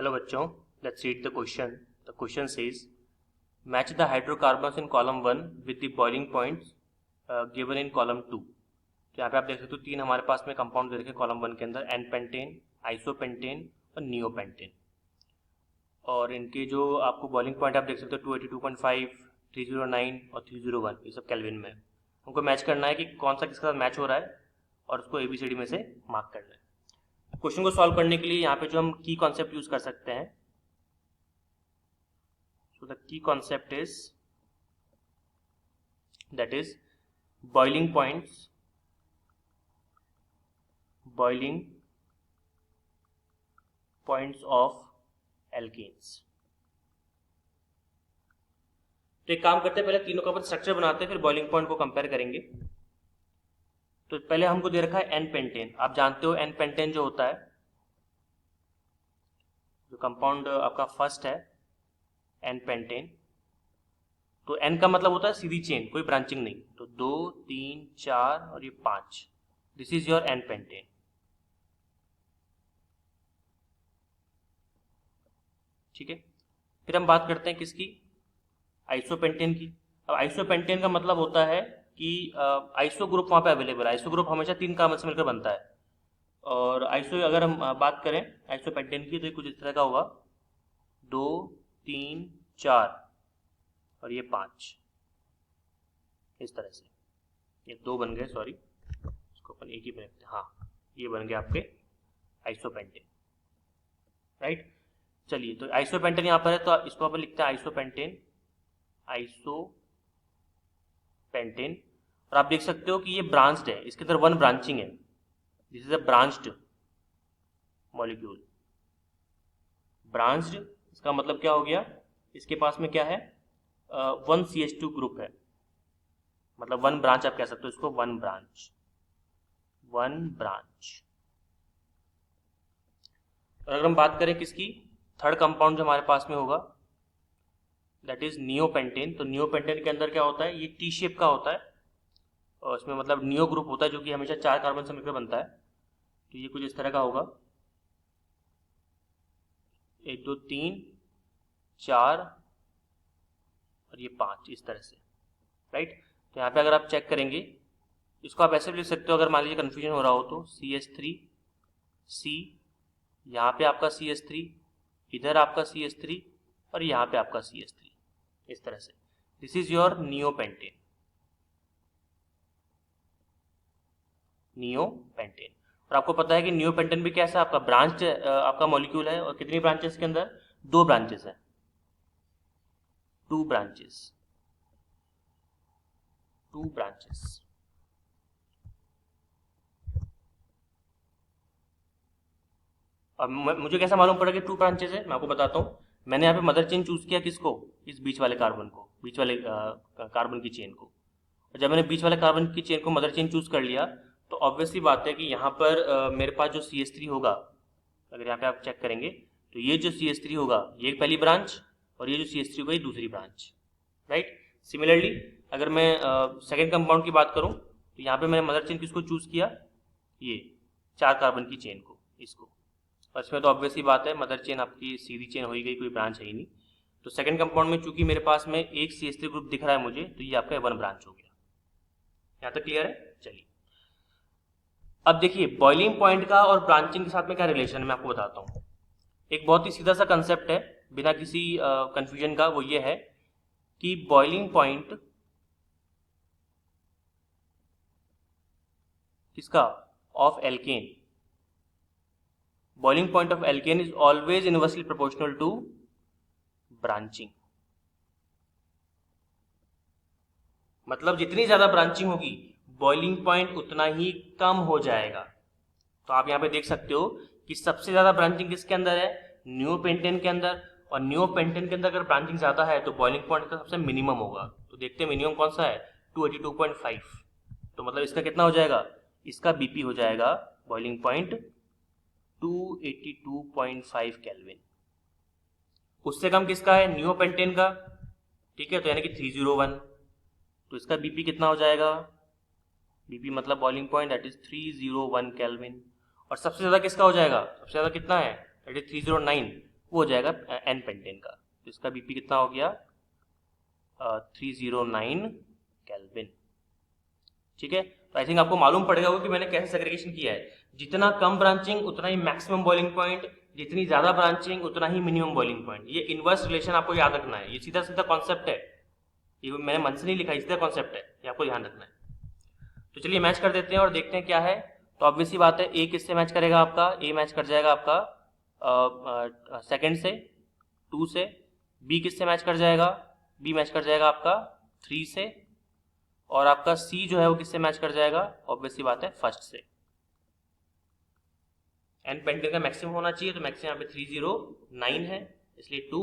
Hello बच्चों, let's read the question. The question says match the hydrocarbons in column 1 with the boiling points given in column 2. तो यहाँ पे आप देख सकते हो तीन हमारे पास में कंपाउंड दे रखे कॉलम 1 के अंदर, एन पेंटेन, आइसोपेंटेन और नियोपेंटेन. और इनके जो आपको बॉइलिंग पॉइंट आप देख सकते हो 282.5, 309 और 301, ये सब केल्विन में. हमको मैच करना है कि कौन सा किसके साथ मैच हो रहा है और उसको ABCD में से मार्क करना है. क्वेश्चन को सॉल्व करने के लिए यहाँ पे जो हम की कॉन्सेप्ट यूज कर सकते हैं, so the key concept is that is boiling points of alkanes. तो एक काम करते हैं, पहले तीनों का अपन स्ट्रक्चर बनाते हैं, फिर बॉइलिंग पॉइंट को कंपेयर करेंगे. तो पहले हमको दे रखा है एन पेंटेन. आप जानते हो एन पेंटेन जो होता है, जो कंपाउंड आपका फर्स्ट है एन पेंटेन, तो एन का मतलब होता है सीधी चेन, कोई ब्रांचिंग नहीं. तो 2, 3, 4 और ये 5, this is your n pentane. ठीक है. फिर हम बात करते हैं किसकी, आइसोपेंटेन की. अब आइसोपेंटेन का मतलब होता है कि आइसो ग्रुप वहां पे अवेलेबल है. आइसो ग्रुप हमेशा 3 कार्बन से मिलकर बनता है. और आइसो अगर हम बात करें आइसोपेंटेन की, तो ये कुछ इस तरह का होगा, 2, 3, 4 और ये 5, इस तरह से. ये 2 बन गए, सॉरी, इसको अपन एक ही पे रखते हैं. हाँ, ये बन गए आपके आइसोपेंटेन, राइट. चलिए, तो आइसोपेंटेन यहाँ पर है, तो इसको अपन लिखते हैं आइसोपेंटेन. और आप देख सकते हो कि ये ब्रांच्ड है, इसके अंदर 1 ब्रांचिंग है. This is a branched molecule. Branched, इसका मतलब क्या हो गया, इसके पास में क्या है, 1 CH2 ग्रुप है. मतलब 1 ब्रांच आप कह सकते हो इसको, 1 ब्रांच. और अगर हम बात करें किसकी, थर्ड कंपाउंड जो हमारे पास में होगा, दैट इज नियोपेंटेन. तो नियोपेंटेन के अंदर क्या होता है, ये टी शेप का होता है, और इसमें मतलब नियो ग्रुप होता है जो कि हमेशा 4 कार्बन से मिलकर बनता है. तो ये कुछ इस तरह का होगा, 1, 2, 3, 4 और ये 5, इस तरह से, राइट. तो यहाँ पे अगर आप चेक करेंगे, इसको आप ऐसे भी लिख सकते हो, अगर मान लीजिए कंफ्यूजन हो रहा हो तो, CH3, C, यहाँ पे आपका CH3, इधर आपका CH3 और यहाँ पे आपका CH3, इस तरह से. This is your neopentane. और आपको पता है कि नियोपेंटेन भी कैसा आपका ब्रांच आपका मॉलिक्यूल है. और कितनी ब्रांचेस के अंदर, 2 ब्रांचेस है, 2 ब्रांचेस. अब मुझे कैसा मालूम पड़ा कि 2 ब्रांचेस है, मैं आपको बताता हूँ. मैंने यहाँ पे मदर चेन चूज किया किसको, इस बीच वाले कार्बन को, बीच वाले कार्बन की चेन को. और जब मैंने बीच वाले कार्बन की चेन को मदर चेन चूज कर लिया, तो ऑब्वियसली बात है कि यहाँ पर मेरे पास जो CH3 होगा, अगर यहाँ पे आप चेक करेंगे तो ये जो CH3 होगा, ये पहली ब्रांच, और ये जो CH3 होगा, ये दूसरी ब्रांच, राइट. सिमिलरली अगर मैं सेकेंड कंपाउंड की बात करूँ, तो यहाँ पे मैंने मदर चेन किसको चूज किया, ये 4 कार्बन की चेन को, इसको. और इसमें तो ऑब्वियसली बात है, मदर चेन आपकी सीधी चेन हो ही गई, कोई ब्रांच है ही नहीं. तो सेकंड कंपाउंड में चूंकि मेरे पास में एक CH3 ग्रुप दिख रहा है मुझे, तो ये आपका 1 ब्रांच हो गया. यहाँ तक क्लियर है. चलिए, अब देखिए बॉइलिंग पॉइंट का और ब्रांचिंग के साथ में क्या रिलेशन है, मैं आपको बताता हूँ. एक बहुत ही सीधा सा कंसेप्ट है, बिना किसी कंफ्यूजन का. वो ये है कि बॉइलिंग पॉइंट किसका, of alkane, boiling point of alkane is always inversely proportional to branching. मतलब जितनी ज्यादा ब्रांचिंग होगी, बॉइलिंग पॉइंट उतना ही कम हो जाएगा. तो आप यहाँ पे देख सकते हो कि सबसे ज्यादा ब्रांचिंग किसके अंदर है, नियोपेंटेन के अंदर. और नियोपेंटेन के अंदर अगर ब्रांचिंग ज्यादा है, तो बॉइलिंग पॉइंट का सबसे मिनिमम होगा. तो देखते हैं मिनिमम कौन सा है, 282.5. तो मतलब इसका कितना हो जाएगा, इसका BP हो जाएगा बॉइलिंग पॉइंट 282.5 केल्विन. उससे कम किसका है, नियोपेंटेन का. ठीक है, तो यानी कि 301. तो इसका BP कितना हो जाएगा, BP मतलब boiling point, that is 301 kelvin. और सबसे ज्यादा किसका हो जाएगा, सबसे ज्यादा कितना है, दैट इज 309. वो हो जाएगा एन पेंटेन का। तो इसका बीपी कितना हो गया 309 केल्विन। ठीक है, तो आई थिंक आपको मालूम पड़ेगा कि मैंने कैसे सेग्रीगेशन किया है। जितना कम ब्रांचिंग उतना ही मैक्सिमम बॉइलिंग पॉइंट, जितनी ज्यादा ब्रांचिंग उतना ही मिनिमम बॉइलिंग पॉइंट। ये इनवर्स रिलेशन आपको याद रखना है, ये सीधा सीधा कॉन्सेप्ट है, ये मैंने मन से नहीं लिखा, सीधा कॉन्सेप्ट है, ये आपको ध्यान रखना है। तो चलिए मैच कर देते हैं और देखते हैं क्या है। तो ऑब्वियस सी बात है, ए किससे मैच करेगा आपका, ए मैच कर जाएगा आपका सेकंड से 2 से। बी किससे मैच कर जाएगा, बी मैच कर जाएगा आपका 3 से। और आपका सी जो है वो किससे मैच कर जाएगा, ऑब्वियस सी बात है फर्स्ट से। एन पेंटेन का मैक्सिमम होना चाहिए, तो मैक्सिमम यहाँ पे 309 है, इसलिए 2।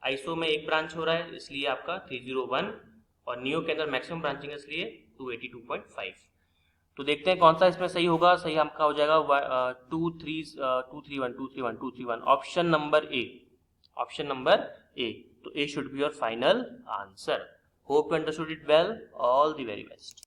आइसो में एक ब्रांच हो रहा है इसलिए आपका 301, और नियो के अंदर मैक्सिमम ब्रांचिंग है इसलिए 282.5। तो देखते हैं कौन सा इसमें सही होगा। सही आपका हो जाएगा 231 option number A, option number A. तो A should be your final answer. Hope you understood it well, all the very best.